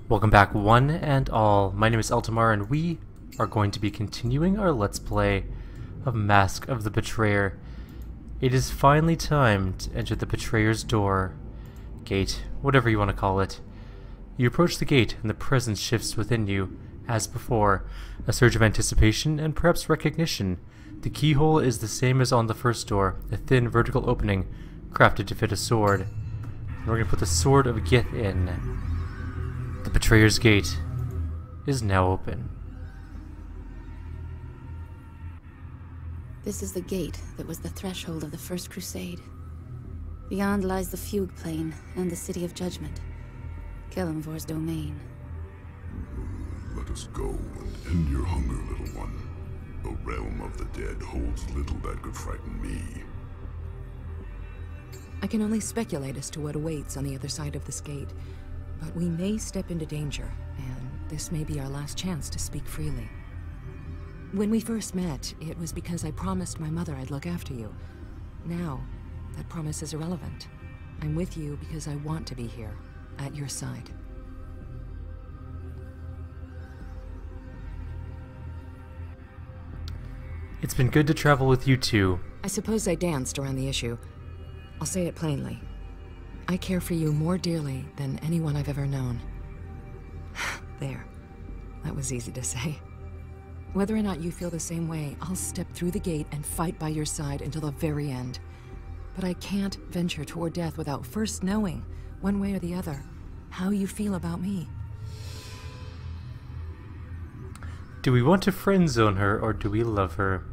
Welcome back one and all. My name is Eltimar and we are going to be continuing our Let's Play of Mask of the Betrayer. It is finally time to enter the Betrayer's door. Gate, whatever you want to call it. You approach the gate and the presence shifts within you. As before, a surge of anticipation and perhaps recognition. The keyhole is the same as on the first door, a thin vertical opening crafted to fit a sword. And we're going to put the Sword of Gith in. The Betrayer's Gate is now open. This is the gate that was the threshold of the First Crusade. Beyond lies the Fugue Plain and the City of Judgment, Kelemvor's domain. Let us go and end your hunger, little one. The realm of the dead holds little that could frighten me. I can only speculate as to what awaits on the other side of this gate, but we may step into danger, and this may be our last chance to speak freely. When we first met, it was because I promised my mother I'd look after you. Now, that promise is irrelevant. I'm with you because I want to be here, at your side. It's been good to travel with you two. I suppose I danced around the issue. I'll say it plainly. I care for you more dearly than anyone I've ever known. There. That was easy to say. Whether or not you feel the same way, I'll step through the gate and fight by your side until the very end. But I can't venture toward death without first knowing, one way or the other, how you feel about me. Do we want to friend zone her or do we love her?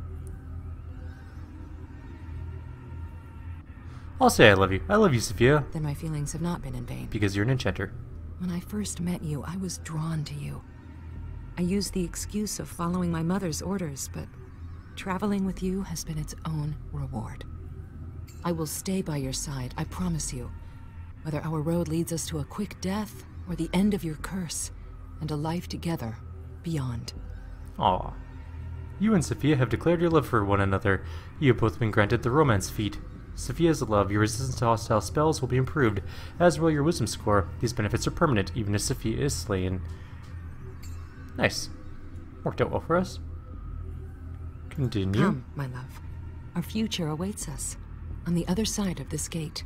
I'll say I love you. I love you, Sophia. Then my feelings have not been in vain. Because you're an enchanter. When I first met you, I was drawn to you. I used the excuse of following my mother's orders, but traveling with you has been its own reward. I will stay by your side, I promise you. Whether our road leads us to a quick death, or the end of your curse, and a life together beyond. Aw. You and Sophia have declared your love for one another. You have both been granted the romance feat. Sophia's love, your resistance to hostile spells will be improved, as will your wisdom score. These benefits are permanent, even if Sophia is slain. Nice. Worked out well for us. Continue. Come, my love. Our future awaits us, on the other side of this gate.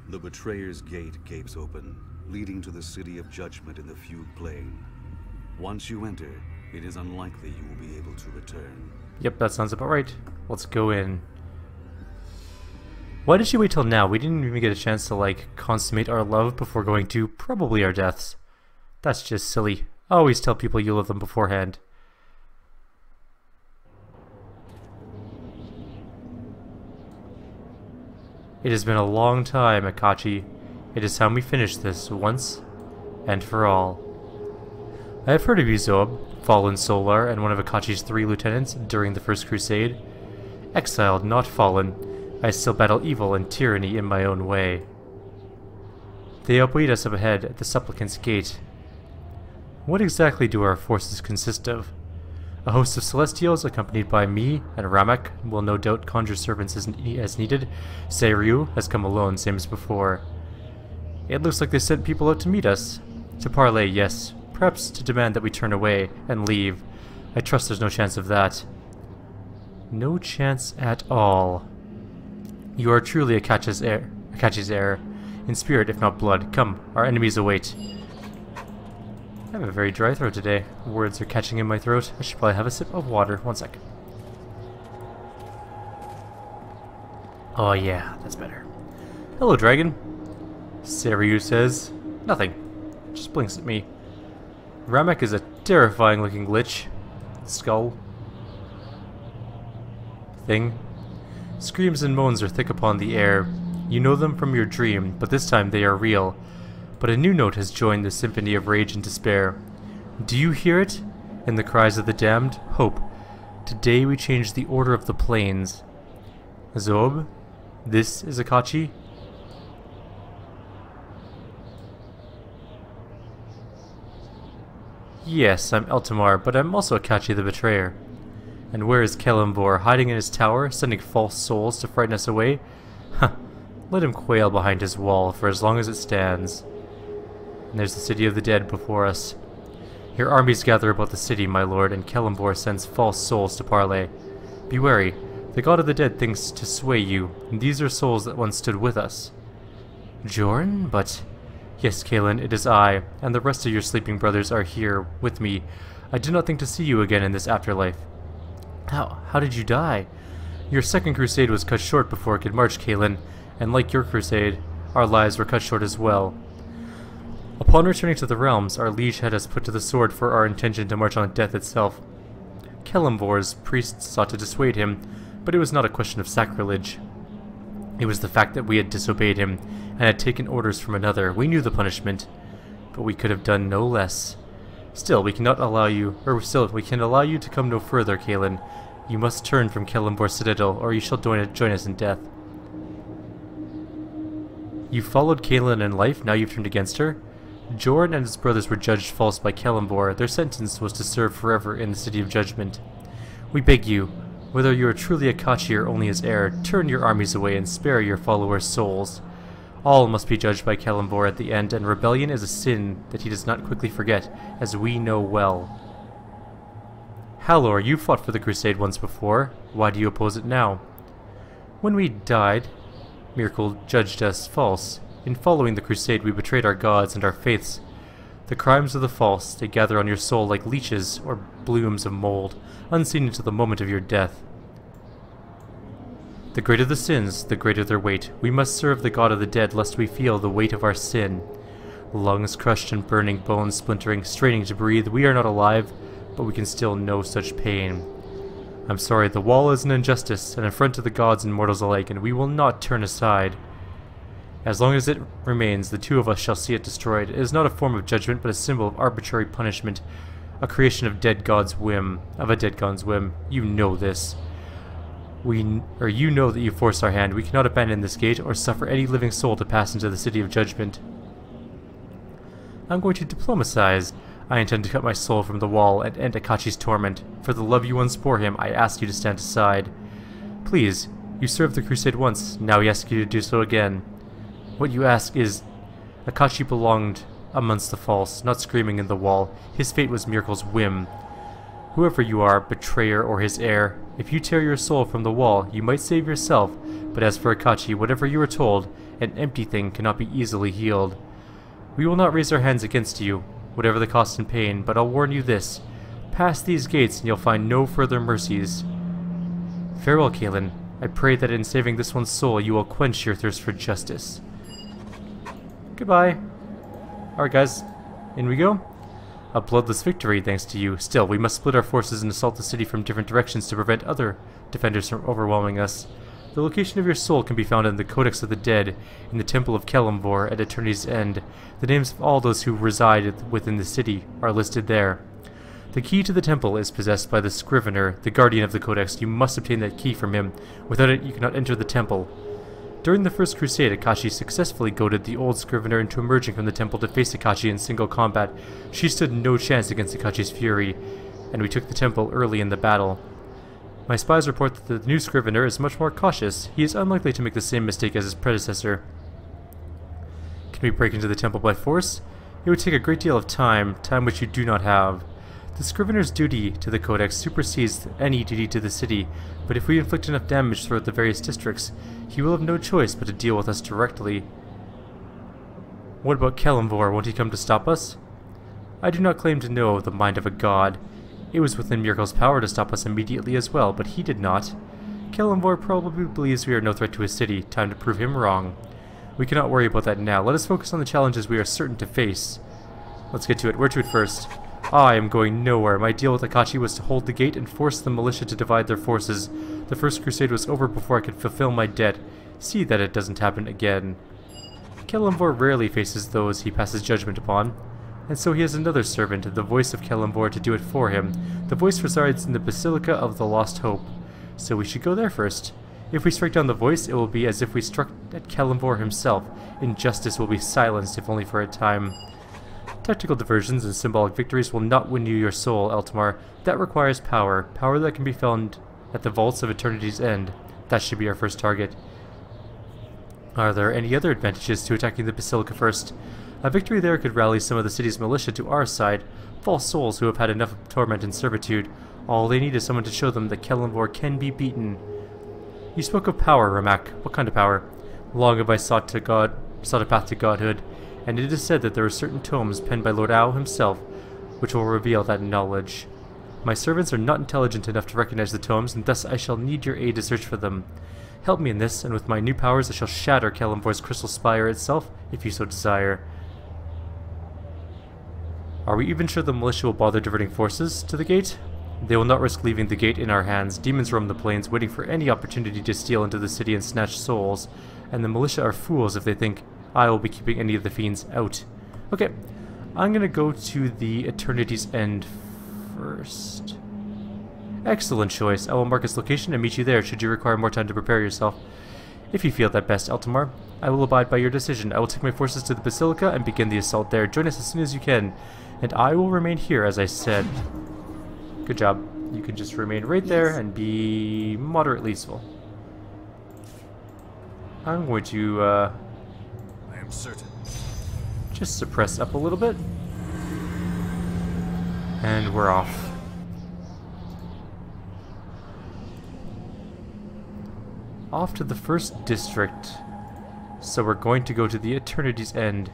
The Betrayer's Gate gapes open, leading to the City of Judgment in the Fugue Plain. Once you enter, it is unlikely you will be able to return. Yep, that sounds about right. Let's go in. Why did she wait till now? We didn't even get a chance to, like, consummate our love before going to probably our deaths. That's just silly. Always tell people you love them beforehand. It has been a long time, Akachi. It is time we finish this once and for all. I have heard of you, Zob, fallen Solar, and one of Akachi's 3 lieutenants during the First Crusade. Exiled, not fallen, I still battle evil and tyranny in my own way. They await us up ahead at the Supplicant's Gate. What exactly do our forces consist of? A host of Celestials, accompanied by me and Ramak, will no doubt conjure servants as needed. Seiryu has come alone, same as before. It looks like they sent people out to meet us. To parley, yes. Perhaps to demand that we turn away and leave. I trust there's no chance of that. No chance at all. You are truly Akachi's heir. In spirit, if not blood. Come, our enemies await. I have a very dry throat today. Words are catching in my throat. I should probably have a sip of water. One sec. Oh yeah, that's better. Hello, dragon. Seiryu says, nothing. Just blinks at me. Ramak is a terrifying looking glitch. Skull. Thing. Screams and moans are thick upon the air. You know them from your dream, but this time they are real. But a new note has joined the symphony of rage and despair. Do you hear it? In the cries of the damned? Hope. Today we change the order of the planes. Zob? This is Akachi? Yes, I'm Eltimar, but I'm also Akachi the Betrayer. And where is Kelemvor, hiding in his tower, sending false souls to frighten us away? Huh. Let him quail behind his wall for as long as it stands. and there's the city of the dead before us. Here armies gather about the city, my lord, and Kelemvor sends false souls to parley. Be wary. The god of the dead thinks to sway you, and these are souls that once stood with us. Jorn? But... Yes, Kalen, it is I, and the rest of your sleeping brothers are here with me. I did not think to see you again in this afterlife. How did you die? Your second crusade was cut short before it could march, Kalen, and like your crusade, our lives were cut short as well. Upon returning to the realms, our liege had us put to the sword for our intention to march on death itself. Kelemvor's priests sought to dissuade him, but it was not a question of sacrilege. It was the fact that we had disobeyed him, and had taken orders from another. We knew the punishment, but we could have done no less. Still, we can allow you to come no further, Kalen. You must turn from Kelemvor Citadel, or you shall join us in death. You followed Kalen in life, now you've turned against her? Jorn and his brothers were judged false by Kelemvor. Their sentence was to serve forever in the City of Judgment. We beg you, whether you are truly a Kachi or only his heir, turn your armies away and spare your followers' souls. All must be judged by Kelemvor at the end, and rebellion is a sin that he does not quickly forget, as we know well. Halor, you fought for the Crusade once before. Why do you oppose it now? When we died, Miracle judged us false. In following the Crusade, we betrayed our gods and our faiths. The crimes of the false, they gather on your soul like leeches or blooms of mold, unseen until the moment of your death. The greater the sins, the greater their weight. We must serve the god of the dead, lest we feel the weight of our sin. Lungs crushed and burning, bones splintering, straining to breathe. We are not alive, but we can still know such pain. I'm sorry, the wall is an injustice, an affront to the gods and mortals alike, and we will not turn aside. As long as it remains, the two of us shall see it destroyed. It is not a form of judgment, but a symbol of arbitrary punishment, a creation of a dead god's whim. You know this. You know that you forced our hand. We cannot abandon this gate, or suffer any living soul to pass into the City of Judgment. I'm going to diplomatize. I intend to cut my soul from the wall and end Akachi's torment. For the love you once bore him, I ask you to stand aside. Please, you served the Crusade once, now we ask you to do so again. What you ask is... Akachi belonged amongst the false, not screaming in the wall. His fate was Miracle's whim. Whoever you are, betrayer or his heir, if you tear your soul from the wall, you might save yourself, but as for Akachi, whatever you are told, an empty thing cannot be easily healed. We will not raise our hands against you, whatever the cost and pain, but I'll warn you this. Pass these gates and you'll find no further mercies. Farewell, Kalen. I pray that in saving this one's soul, you will quench your thirst for justice. Goodbye. Alright guys, in we go. A bloodless victory thanks to you. Still, we must split our forces and assault the city from different directions to prevent other defenders from overwhelming us. The location of your soul can be found in the Codex of the Dead, in the Temple of Kelemvor at Eternity's End. The names of all those who reside within the city are listed there. The key to the temple is possessed by the Scrivener, the guardian of the Codex. You must obtain that key from him. Without it, you cannot enter the temple. During the First Crusade, Akachi successfully goaded the old Scrivener into emerging from the temple to face Akachi in single combat. She stood no chance against Akachi's fury, and we took the temple early in the battle. My spies report that the new Scrivener is much more cautious. He is unlikely to make the same mistake as his predecessor. Can we break into the temple by force? It would take a great deal of time which you do not have. The Scrivener's duty to the Codex supersedes any duty to the city, but if we inflict enough damage throughout the various districts, he will have no choice but to deal with us directly. What about Kelemvor? Won't he come to stop us? I do not claim to know the mind of a god. It was within Miracle's power to stop us immediately as well, but he did not. Kelemvor probably believes we are no threat to his city. Time to prove him wrong. We cannot worry about that now. Let us focus on the challenges we are certain to face. Let's get to it. Where to it first? I am going nowhere. My deal with Akachi was to hold the gate and force the militia to divide their forces. The First Crusade was over before I could fulfill my debt. See that it doesn't happen again. Kelemvor rarely faces those he passes judgment upon, and so he has another servant, the voice of Kelemvor, to do it for him. The voice resides in the Basilica of the Lost Hope, so we should go there first. If we strike down the voice, it will be as if we struck at Kelemvor himself. Injustice will be silenced, if only for a time. Tactical diversions and symbolic victories will not win you your soul, Eltimar. That requires power. Power that can be found at the vaults of Eternity's End. That should be our first target. Are there any other advantages to attacking the Basilica first? A victory there could rally some of the city's militia to our side, false souls who have had enough of torment and servitude. All they need is someone to show them that Kelemvor can be beaten. You spoke of power, Ramak. What kind of power? Long have I sought a path to godhood, and it is said that there are certain tomes penned by Lord Ao himself, which will reveal that knowledge. My servants are not intelligent enough to recognize the tomes, and thus I shall need your aid to search for them. Help me in this, and with my new powers I shall shatter Kelemvor's crystal spire itself, if you so desire. Are we even sure the militia will bother diverting forces to the gate? They will not risk leaving the gate in our hands. Demons roam the plains, waiting for any opportunity to steal into the city and snatch souls, and the militia are fools if they think I will be keeping any of the fiends out. Okay, I'm gonna go to the Eternity's End first. Excellent choice. I will mark its location and meet you there should you require more time to prepare yourself. If you feel that best, Eltimar, I will abide by your decision. I will take my forces to the Basilica and begin the assault there. Join us as soon as you can, and I will remain here as I said. Good job. You can just remain right there and be moderately useful. I'm going to I am certain. just suppress up a little bit. And we're off. Off to the first district. So we're going to go to the Eternity's End.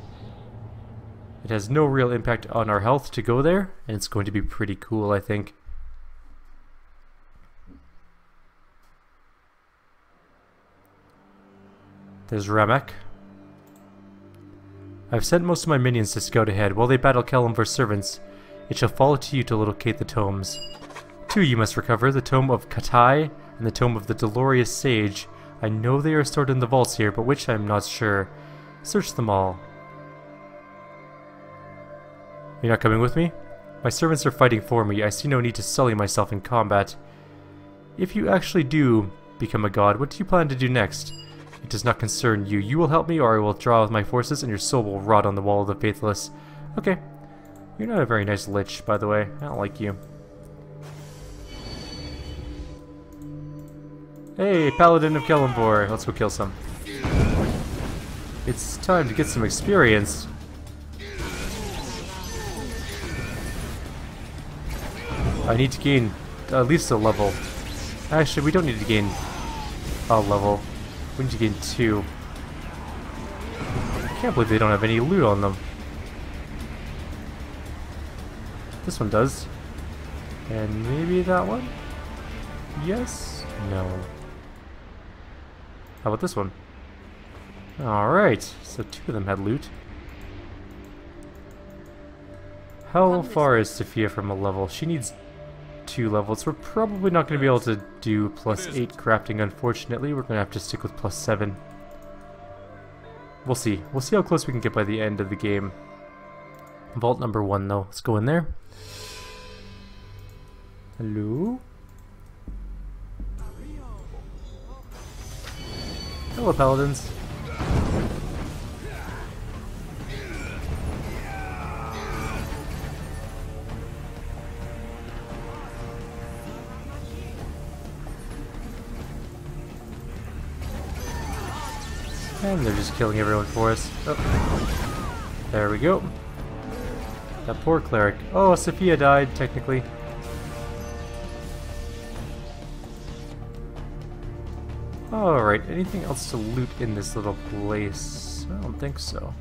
It has no real impact on our health to go there, and it's going to be pretty cool, I think. There's Ramak. I've sent most of my minions to scout ahead. While they battle Kelemvor's servants, it shall fall to you to locate the tomes. Two you must recover, the Tome of Katai and the Tome of the Dolorious Sage. I know they are stored in the vaults here, but which I'm not sure. Search them all. You're not coming with me? My servants are fighting for me. I see no need to sully myself in combat. If you actually do become a god, what do you plan to do next? It does not concern you. You will help me, or I will draw with my forces, and your soul will rot on the wall of the faithless. Okay. You're not a very nice lich, by the way. I don't like you. Hey, Paladin of Kelemvor. Let's go kill some. It's time to get some experience. I need to gain at least a level. Actually, we don't need to gain a level. We need to gain 2. I can't believe they don't have any loot on them. This one does. And maybe that one? Yes? No. How about this one? Alright, so 2 of them had loot. How far is Sophia from a level? She needs 2 levels. We're probably not going to be able to do +8 crafting, unfortunately. We're going to have to stick with +7. We'll see. We'll see how close we can get by the end of the game. Vault number 1, though. Let's go in there. Hello? Hello, Paladins. And they're just killing everyone for us. Oh. There we go. That poor cleric. Oh, Sophia died, technically. Alright, anything else to loot in this little place? I don't think so.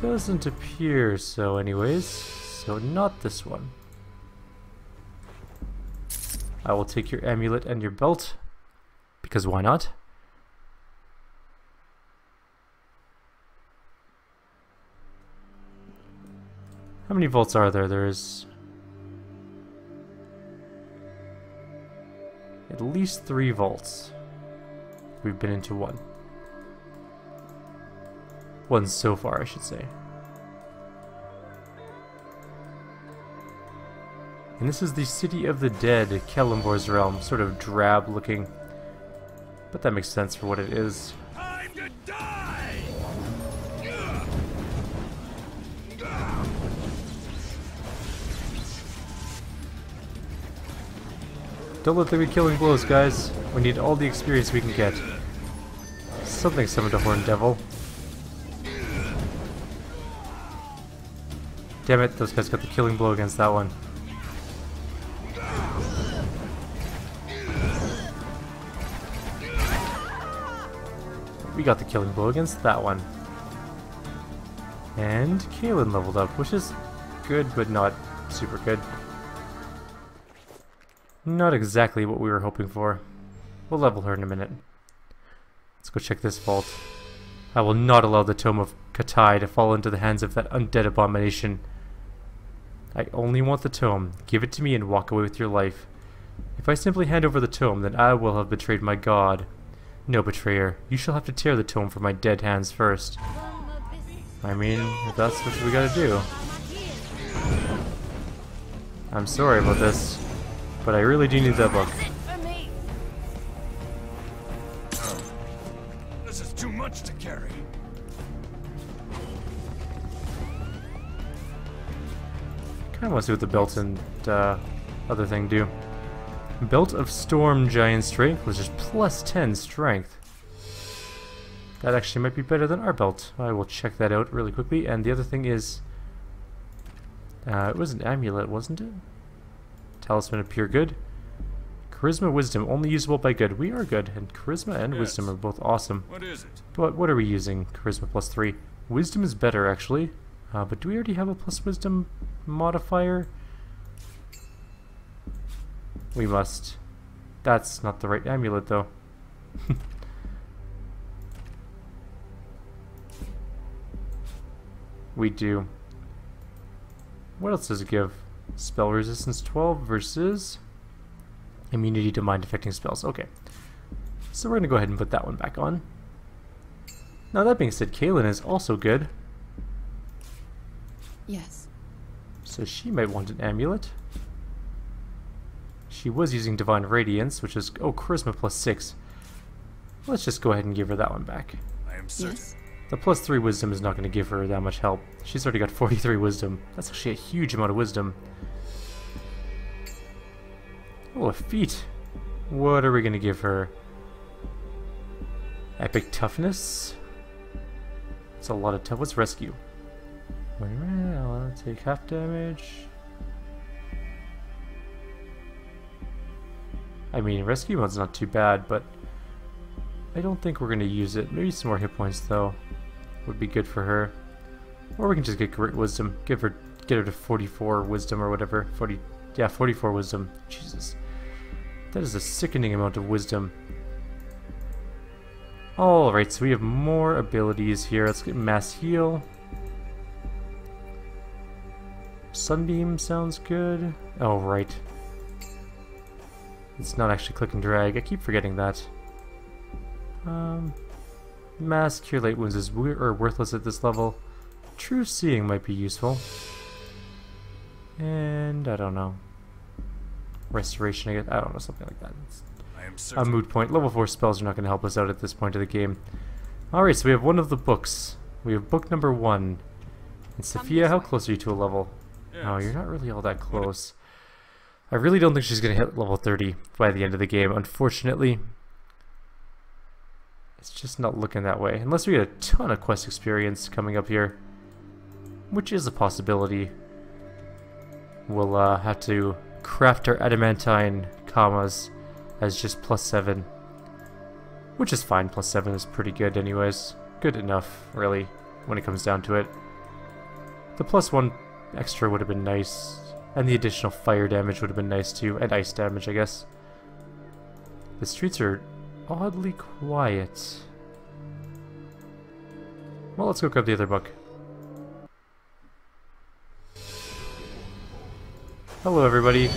Doesn't appear so anyways. So not this one. I will take your amulet and your belt. Because why not? How many vaults are there? There's at least 3 vaults. We've been into 1. 1 so far, I should say. And this is the City of the Dead, Kelemvor's realm. Sort of drab looking. But that makes sense for what it is. Time to die! Don't let there be killing blows, guys. We need all the experience we can get. Something summoned a horned devil. Damn it, those guys got the killing blow against that one. We got the killing blow against that one. And Kaylin leveled up, which is good, but not super good. Not exactly what we were hoping for. We'll level her in a minute. Let's go check this vault. I will not allow the Tome of Katai to fall into the hands of that undead abomination. I only want the tome. Give it to me and walk away with your life. If I simply hand over the tome, then I will have betrayed my god. No, betrayer. You shall have to tear the tome from my dead hands first. I mean, if that's what we gotta do. I'm sorry about this, but I really do need that book. This is too much to carry. Kinda want to see what the belt and other thing do. Belt of Storm Giant Strength, which is plus 10 strength. That actually might be better than our belt. I will check that out really quickly. And the other thing is, it was an amulet, wasn't it? Talisman of Pure Good. Charisma, Wisdom, only usable by good. We are good, and Charisma and Wisdom are both awesome. What is it? But what are we using? Charisma plus 3. Wisdom is better, actually. But do we already have a plus Wisdom modifier? We must. That's not the right amulet, though. We do. What else does it give? Spell resistance 12 versus immunity to mind-affecting spells. Okay. So we're going to go ahead and put that one back on. Now that being said, Kaylin is also good. Yes. So she might want an amulet. She was using Divine Radiance, which is, oh, Charisma plus 6. Let's just go ahead and give her that one back. I am certain. Yes. The plus 3 Wisdom is not going to give her that much help. She's already got 43 Wisdom. That's actually a huge amount of Wisdom. Oh, a feat. What are we going to give her? Epic Toughness? It's a lot of tough. What's Rescue? I'll take half damage. I mean, Rescue mode's not too bad, but I don't think we're going to use it. Maybe some more hit points, though, would be good for her. Or we can just get Great Wisdom. Get her to 44 Wisdom or whatever. 44 Wisdom. Jesus. That is a sickening amount of Wisdom. Alright, so we have more abilities here. Let's get Mass Heal. Sunbeam sounds good. Oh, right. It's not actually click and drag. I keep forgetting that. Mass Cure Late Wounds is worthless at this level. True Seeing might be useful. And I don't know. Restoration, I guess. I don't know, something like that. It's I am a certain. moot point. Level 4 spells are not going to help us out at this point of the game. Alright, so we have one of the books. We have book number 1. And Sophia, how close are you to a level? Oh, you're not really all that close. I really don't think she's going to hit level 30 by the end of the game, unfortunately. It's just not looking that way. Unless we get a ton of quest experience coming up here. Which is a possibility. We'll have to craft our adamantine commas as just plus 7. Which is fine, plus 7 is pretty good anyways. Good enough, really, when it comes down to it. The plus 1 extra would have been nice. And the additional fire damage would have been nice too. And ice damage, I guess. The streets are oddly quiet. Well, let's go grab the other book. Hello, everybody.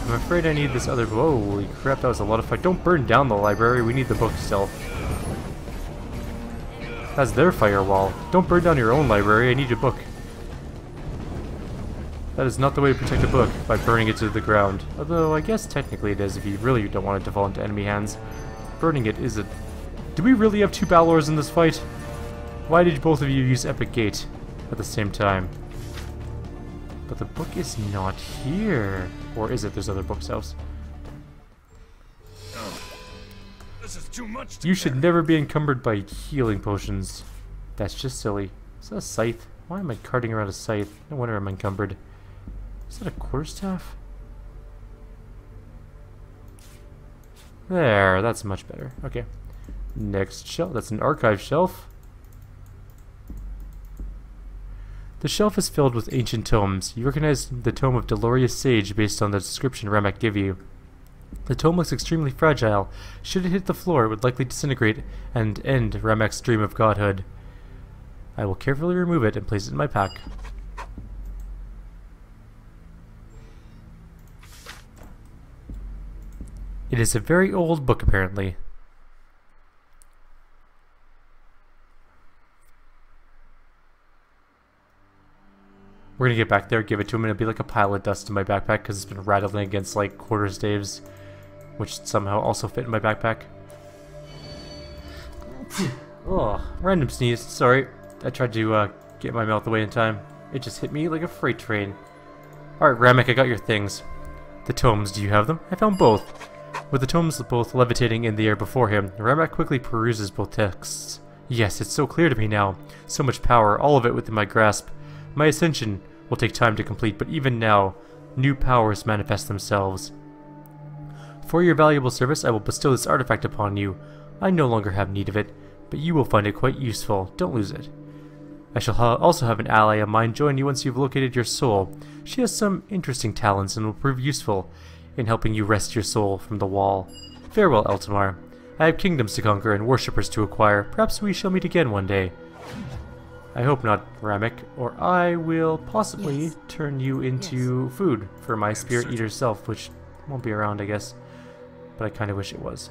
I'm afraid I need this other... Holy crap, that was a lot of fight. Don't burn down the library. We need the book still. That's their firewall. Don't burn down your own library. I need your book. That is not the way to protect a book, by burning it to the ground. Although, I guess technically it is if you really don't want it to fall into enemy hands. Burning it is a... Do we really have 2 Balors in this fight? Why did both of you use Epic Gate at the same time? But the book is not here. Or is it? There's other bookshelves. This is too much to You should carry. never be encumbered by healing potions. That's just silly. Is that a scythe? Why am I carting around a scythe? No wonder I'm encumbered. Is that a quarterstaff? There, that's much better. Okay. Next shelf. That's an archive shelf. The shelf is filled with ancient tomes. You recognize the tome of Dolorious Sage based on the description Ramek gave you. The tome looks extremely fragile. Should it hit the floor, it would likely disintegrate and end Ramek's dream of godhood. I will carefully remove it and place it in my pack. It is a very old book, apparently. We're gonna get back there, give it to him, and it'll be like a pile of dust in my backpack because it's been rattling against like quarterstaves, which somehow also fit in my backpack. Oh, random sneeze. Sorry. I tried to get my mouth away in time. It just hit me like a freight train. Alright, Ramek, I got your things. The tomes, do you have them? I found both. With the tomes both levitating in the air before him, Ramek quickly peruses both texts. Yes, it's so clear to me now. So much power, all of it within my grasp. My ascension will take time to complete, but even now, new powers manifest themselves. For your valuable service, I will bestow this artifact upon you. I no longer have need of it, but you will find it quite useful. Don't lose it. I shall also have an ally of mine join you once you've located your soul. She has some interesting talents and will prove useful in helping you wrest your soul from the wall. Farewell, Eltimar. I have kingdoms to conquer and worshippers to acquire. Perhaps we shall meet again one day. I hope not, Ramek, or I will possibly turn you into food for my spirit eater self, which won't be around, I guess. But I kind of wish it was.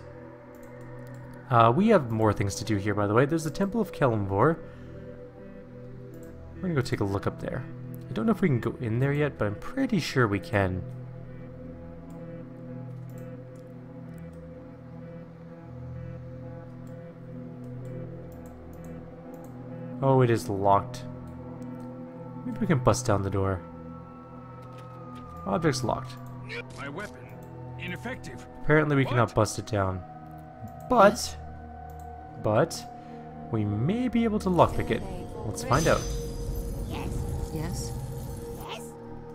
We have more things to do here, by the way. There's the Temple of Kelemvor. We're gonna go take a look up there. I don't know if we can go in there yet, but I'm pretty sure we can. Oh, it is locked. Maybe we can bust down the door. Object's locked. My weapon, ineffective. Apparently we cannot bust it down. But we may be able to lockpick it. Let's find out. Yes?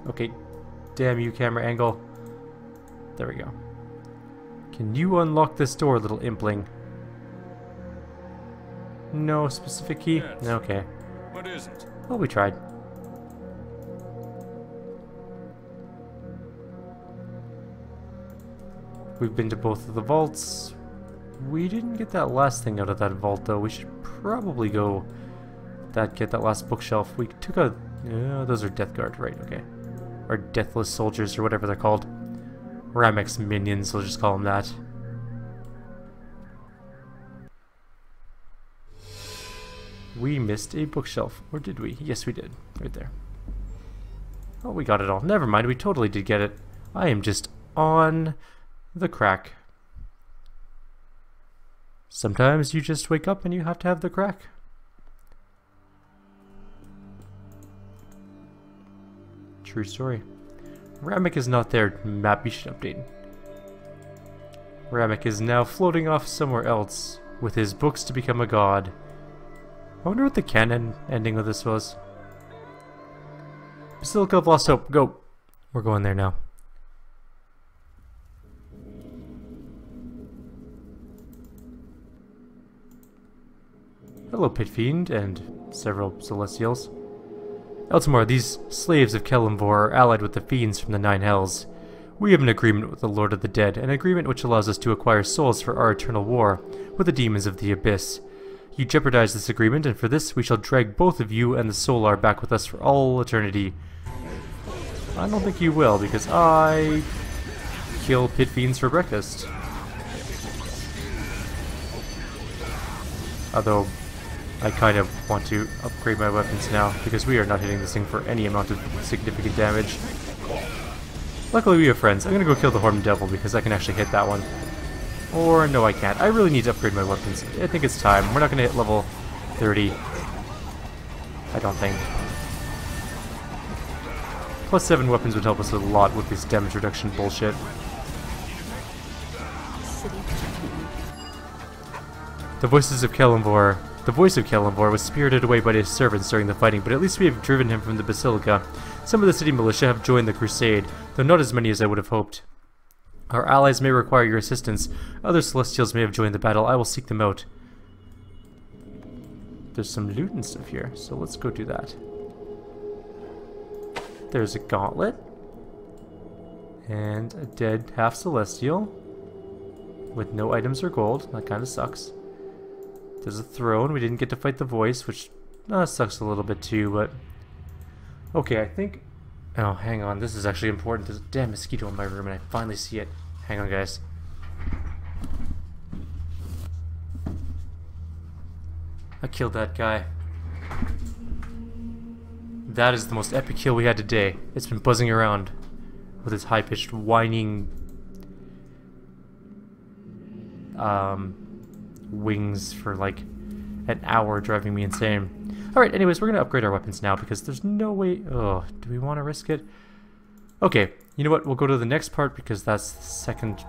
Okay, damn you, camera angle. There we go. Can you unlock this door, little impling? No specific key? Yes. Okay. What is it? Well, we tried. We've been to both of the vaults. We didn't get that last thing out of that vault, though. We should probably go get that last bookshelf. We took a... those are Death Guard, right, okay. Or Deathless Soldiers, or whatever they're called. Ramek's minions, we'll just call them that. We missed a bookshelf. Or did we? Yes, we did. Right there. Oh, we got it all. Never mind, we totally did get it. I am just on the crack. Sometimes you just wake up and you have to have the crack. True story. Ramek is not there. Map you should update. Ramek is now floating off somewhere else with his books to become a god. I wonder what the canon ending of this was. Basilica of Lost Hope. Go. We're going there now. Hello, Pit Fiend, and several Celestials. Eltimar, these slaves of Kelemvor are allied with the fiends from the Nine Hells. We have an agreement with the Lord of the Dead, an agreement which allows us to acquire souls for our eternal war with the demons of the Abyss. You jeopardize this agreement, and for this we shall drag both of you and the Solar back with us for all eternity. I don't think you will, because I kill pit fiends for breakfast. Although, I kind of want to upgrade my weapons now, because we are not hitting this thing for any amount of significant damage. Luckily we have friends. I'm gonna go kill the Horned Devil, because I can actually hit that one. Or, no I can't. I really need to upgrade my weapons. I think it's time. We're not gonna hit level 30. I don't think. Plus 7 weapons would help us a lot with this damage reduction bullshit. The voices of Kelemvor The voice of Kelemvor was spirited away by his servants during the fighting, but at least we have driven him from the Basilica. Some of the city militia have joined the crusade, though not as many as I would have hoped. Our allies may require your assistance. Other Celestials may have joined the battle. I will seek them out. There's some loot and stuff here, so let's go do that. There's a gauntlet. And a dead half-Celestial. With no items or gold. That kind of sucks. There's a throne. We didn't get to fight the voice, which sucks a little bit too, but... Okay, I think... Oh, hang on. This is actually important. There's a damn mosquito in my room, and I finally see it. Hang on, guys. I killed that guy. That is the most epic kill we had today. It's been buzzing around with its high-pitched whining wings for like an hour, driving me insane. Alright, anyways, we're gonna upgrade our weapons now because there's no way... Oh, do we want to risk it? Okay, you know what? We'll go to the next part because that's the second...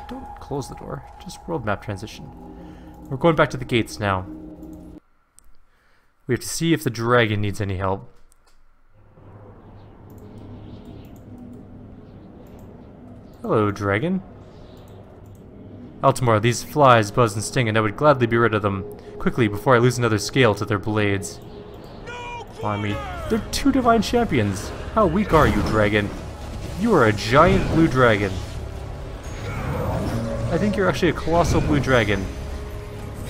Don't close the door. Just world map transition. We're going back to the gates now. We have to see if the dragon needs any help. Hello, dragon. Eltimar, these flies buzz and sting, and I would gladly be rid of them. Quickly, before I lose another scale to their blades. I mean, they're 2 divine champions. How weak are you, dragon? You are a giant blue dragon. I think you're actually a colossal blue dragon.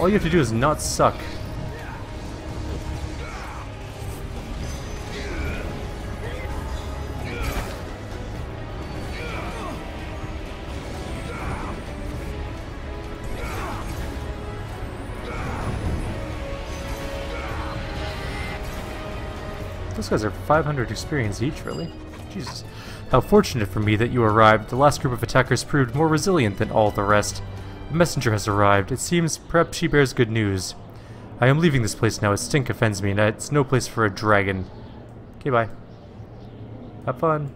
All you have to do is not suck. Those guys are 500 experience each, really? Jesus. How fortunate for me that you arrived. The last group of attackers proved more resilient than all the rest. A messenger has arrived. It seems perhaps she bears good news. I am leaving this place now. Its stink offends me, and it's no place for a dragon. Okay, bye. Have fun.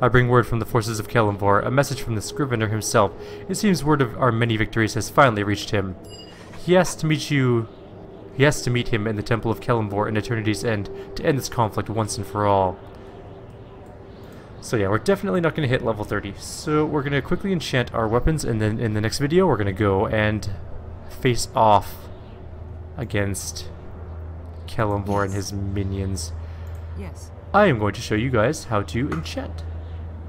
I bring word from the forces of Kelemvor, a message from the Scrivener himself. It seems word of our many victories has finally reached him. He has to meet him in the Temple of Kelemvor in Eternity's End to end this conflict once and for all. So yeah, we're definitely not going to hit level 30. So we're going to quickly enchant our weapons, and then in the next video we're going to go and face off against Kelemvor and his minions. Yes. I am going to show you guys how to enchant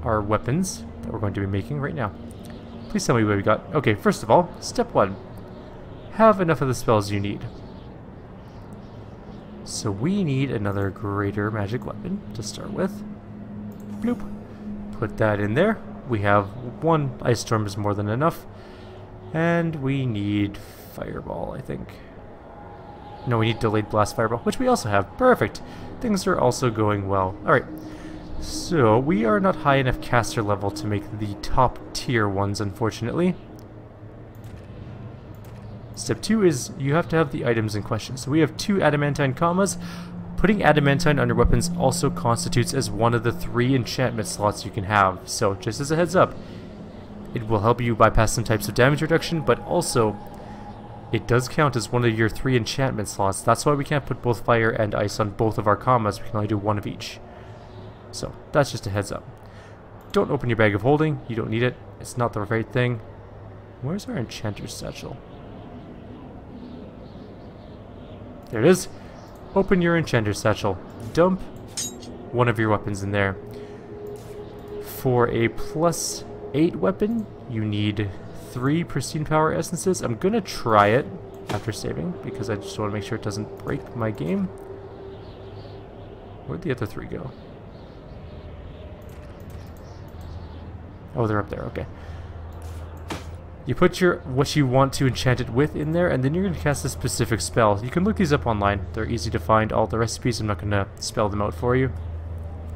our weapons that we're going to be making right now. Please tell me what we got. Okay, first of all, step 1. Have enough of the spells you need. So we need another greater magic weapon to start with. Bloop. Put that in there. We have 1 ice storm is more than enough. And we need fireball, I think. No, we need delayed blast fireball, which we also have. Perfect. Things are also going well. Alright. So we are not high enough caster level to make the top tier ones, unfortunately. Step 2 is you have to have the items in question. So we have 2 adamantine commas. Putting adamantine on your weapons also constitutes as one of the 3 enchantment slots you can have. So just as a heads up, it will help you bypass some types of damage reduction, but also it does count as one of your 3 enchantment slots. That's why we can't put both fire and ice on both of our commas. We can only do 1 of each. So that's just a heads up. Don't open your bag of holding. You don't need it. It's not the right thing. Where's our enchanter's satchel? There it is. Open your enchanter's satchel. Dump 1 of your weapons in there. For a +8 weapon, you need 3 pristine power essences. I'm gonna try it after saving because I just want to make sure it doesn't break my game. Where'd the other 3 go? Oh, they're up there. Okay. You put what you want to enchant it with in there, and then you're going to cast a specific spell. You can look these up online. They're easy to find. All the recipes, I'm not going to spell them out for you.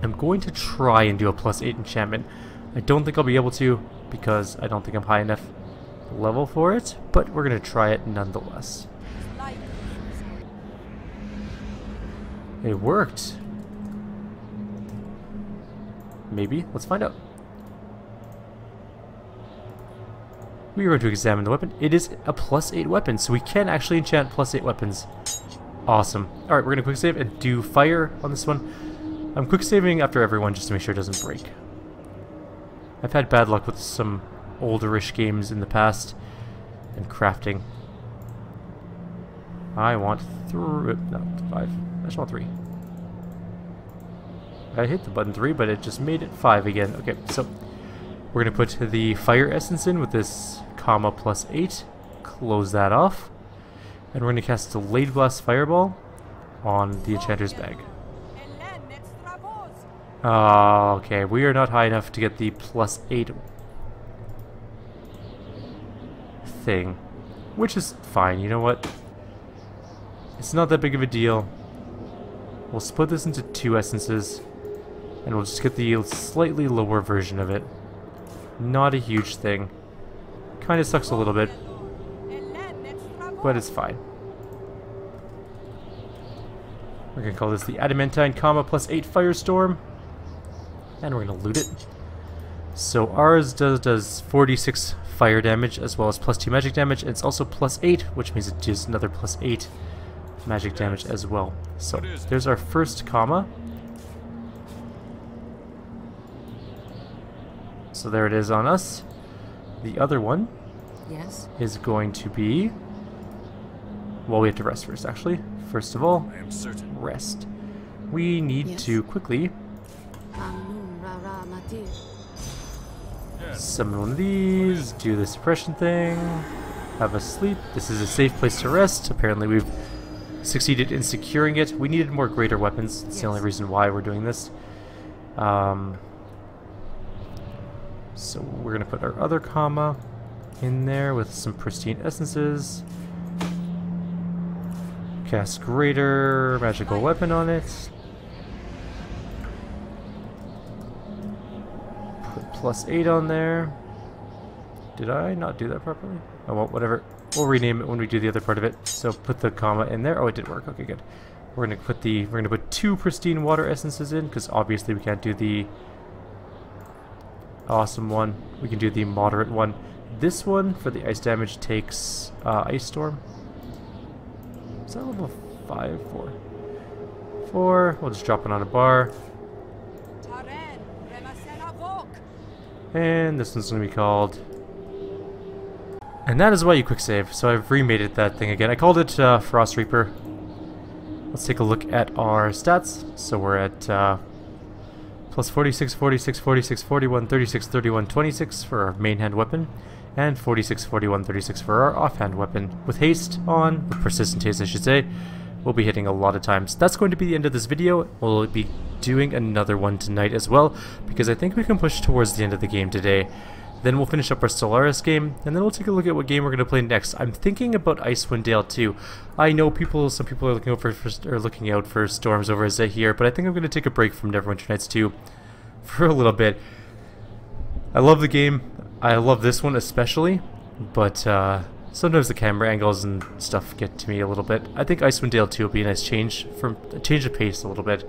I'm going to try and do a +8 enchantment. I don't think I'll be able to because I don't think I'm high enough level for it, but we're going to try it nonetheless. It worked. Maybe. Let's find out. We are going to examine the weapon. It is a +8 weapon, so we can actually enchant +8 weapons. Awesome. Alright, we're going to quick save and do fire on this one. I'm quick saving after everyone just to make sure it doesn't break. I've had bad luck with some older-ish games in the past and crafting. I want no, 5. I just want 3. I hit the button 3, but it just made it 5 again. Okay, so we're going to put the fire essence in with this comma +8. Close that off. And we're going to cast Delayed Blast Fireball on the enchanter's bag. Okay, we are not high enough to get the +8 thing. Which is fine, you know what? It's not that big of a deal. We'll split this into 2 essences. And we'll just get the slightly lower version of it. Not a huge thing. Kinda sucks a little bit. But it's fine. We're gonna call this the Adamantine comma +8 Firestorm. And we're gonna loot it. So ours does 46 fire damage as well as +2 magic damage. And it's also +8, which means it does another +8 magic damage as well. So there's our first comma. So there it is on us. The other one is going to be... Well, we have to rest first, actually. First of all, I am certain. rest. We need to quickly summon one of these, do the suppression thing, have a sleep. This is a safe place to rest. Apparently we've succeeded in securing it. We needed more greater weapons. That's the only reason why we're doing this. So we're going to put our other comma in there with some pristine essences. Cast greater magical weapon on it. Put +8 on there. Did I not do that properly? Oh well, whatever. We'll rename it when we do the other part of it. So put the comma in there. Oh, it did work. Okay, good. We're gonna put 2 pristine water essences in because obviously we can't do the awesome one. We can do the moderate one. This one for the ice damage takes Ice Storm. Is that level 5? 4. 4. We'll just drop it on a bar. And this one's going to be called... And that is why you quick save. So I've remade it that thing again. I called it Frost Reaper. Let's take a look at our stats. So we're at plus 46, 46, 46, 41, 36, 31, 26 for our main hand weapon. And 46, 41, 36 for our offhand weapon. With haste on, with persistent haste I should say, we'll be hitting a lot of times. That's going to be the end of this video. We'll be doing another one tonight as well, because I think we can push towards the end of the game today. Then we'll finish up our Stellaris game, and then we'll take a look at what game we're going to play next. I'm thinking about Icewind Dale too. I know some people are looking out for Storms over Zahir, but I think I'm going to take a break from Neverwinter Nights 2 for a little bit. I love the game. I love this one especially, but sometimes the camera angles and stuff get to me a little bit. I think Icewind Dale 2 will be a nice change of pace a little bit,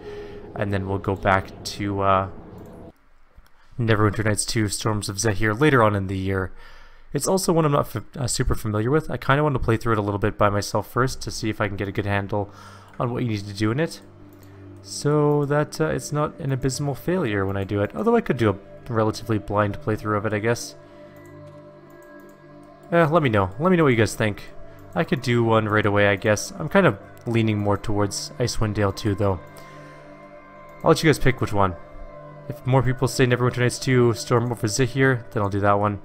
and then we'll go back to Neverwinter Nights 2 Storms of Zahir later on in the year. It's also one I'm not super familiar with. I kind of want to play through it a little bit by myself first to see if I can get a good handle on what you need to do in it, so that it's not an abysmal failure when I do it. Although I could do a relatively blind playthrough of it, I guess. Let me know. Let me know what you guys think. I could do one right away, I guess. I'm kind of leaning more towards Icewind Dale 2, though. I'll let you guys pick which one. If more people say Neverwinter Nights 2 Storm over Zahir, then I'll do that one.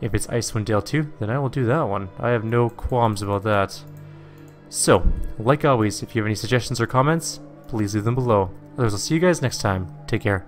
If it's Icewind Dale 2, then I will do that one. I have no qualms about that. So, like always, if you have any suggestions or comments, please leave them below. Otherwise, I'll see you guys next time. Take care.